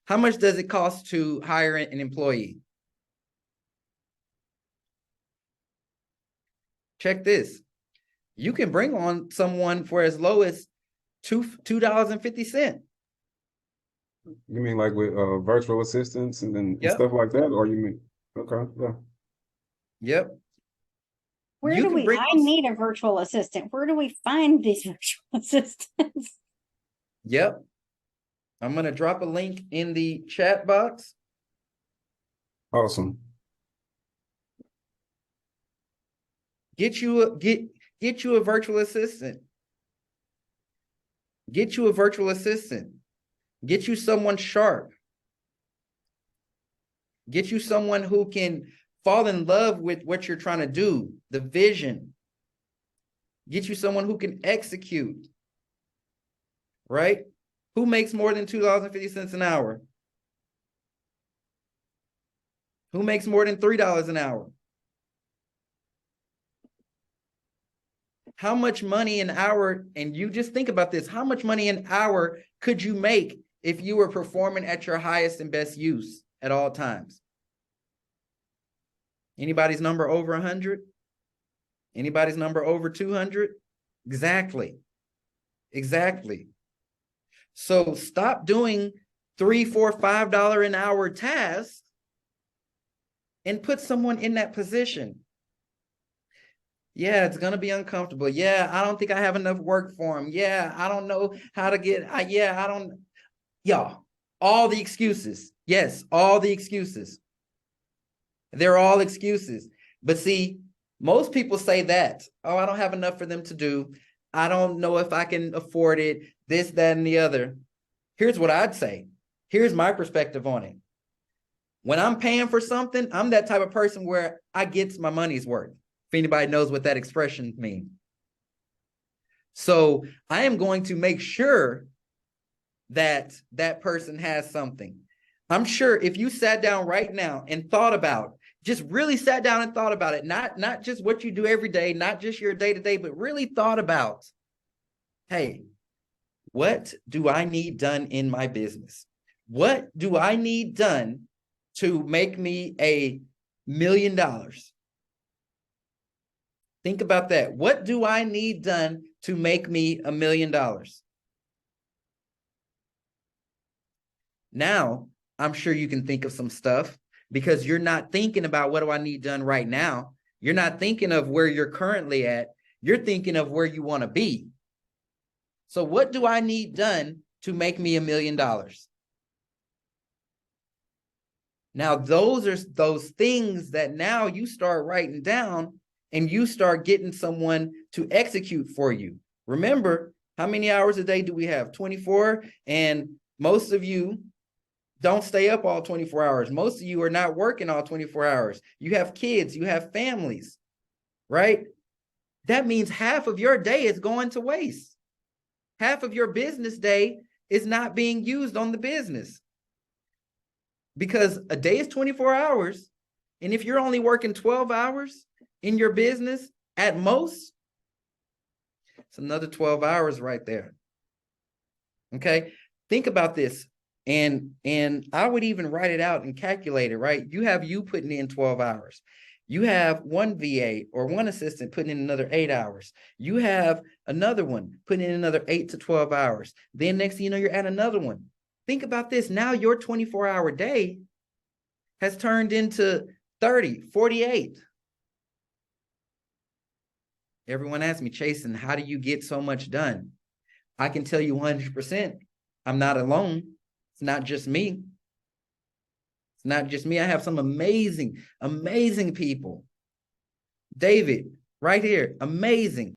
How much does it cost to hire an employee? Check this. You can bring on someone for as low as $2.50. You mean like with virtual assistants and Yep. stuff like that, or you mean okay, yeah. Yep. Where You do can we, bring I on, need a virtual assistant. Where do we find these virtual assistants? yep. I'm gonna drop a link in the chat box. Awesome. Get you a virtual assistant. Get you a virtual assistant. Get you someone sharp. Get you someone who can fall in love with what you're trying to do, the vision. Get you someone who can execute, right? Who makes more than $2.50 an hour? Who makes more than $3 an hour? How much money an hour, and you just think about this, how much money an hour could you make if you were performing at your highest and best use at all times? Anybody's number over 100? Anybody's number over 200? Exactly. Exactly. So stop doing $3, $4, $5 an hour tasks and put someone in that position. Yeah, it's going to be uncomfortable. Yeah, I don't think I have enough work for him. Yeah, I don't know how to get, y'all, all the excuses. Yes, all the excuses. They're all excuses. But see, most people say that, oh, I don't have enough for them to do. I don't know if I can afford it, this, that, and the other. Here's what I'd say. Here's my perspective on it. When I'm paying for something, I'm that type of person where I get my money's worth. If anybody knows what that expression means. So I am going to make sure that that person has something. I'm sure if you sat down right now and thought about, just really sat down and thought about it, not just what you do every day, not just your day-to-day, but really thought about, hey, what do I need done in my business? What do I need done to make me $1 million? Think about that. What do I need done to make me $1 million? Now, I'm sure you can think of some stuff because you're not thinking about what do I need done right now. You're not thinking of where you're currently at. You're thinking of where you want to be. So what do I need done to make me $1 million? Now, those are those things that now you start writing down and you start getting someone to execute for you. Remember, how many hours a day do we have? 24. And most of you don't stay up all 24 hours. Most of you are not working all 24 hours. You have kids, you have families, right? That means half of your day is going to waste. Half of your business day is not being used on the business. Because a day is 24 hours. And if you're only working 12 hours in your business at most, it's another 12 hours right there. Okay. Think about this. And I would even write it out and calculate it, right? You have you putting in 12 hours. You have one VA or one assistant putting in another 8 hours. You have another one putting in another 8 to 12 hours. Then next thing you know, you're at another one. Think about this. Now your 24-hour day has turned into 30, 48. Everyone asks me, Chasen, how do you get so much done? I can tell you 100%. I'm not alone. It's not just me. It's not just me. I have some amazing, amazing people. David, right here, amazing.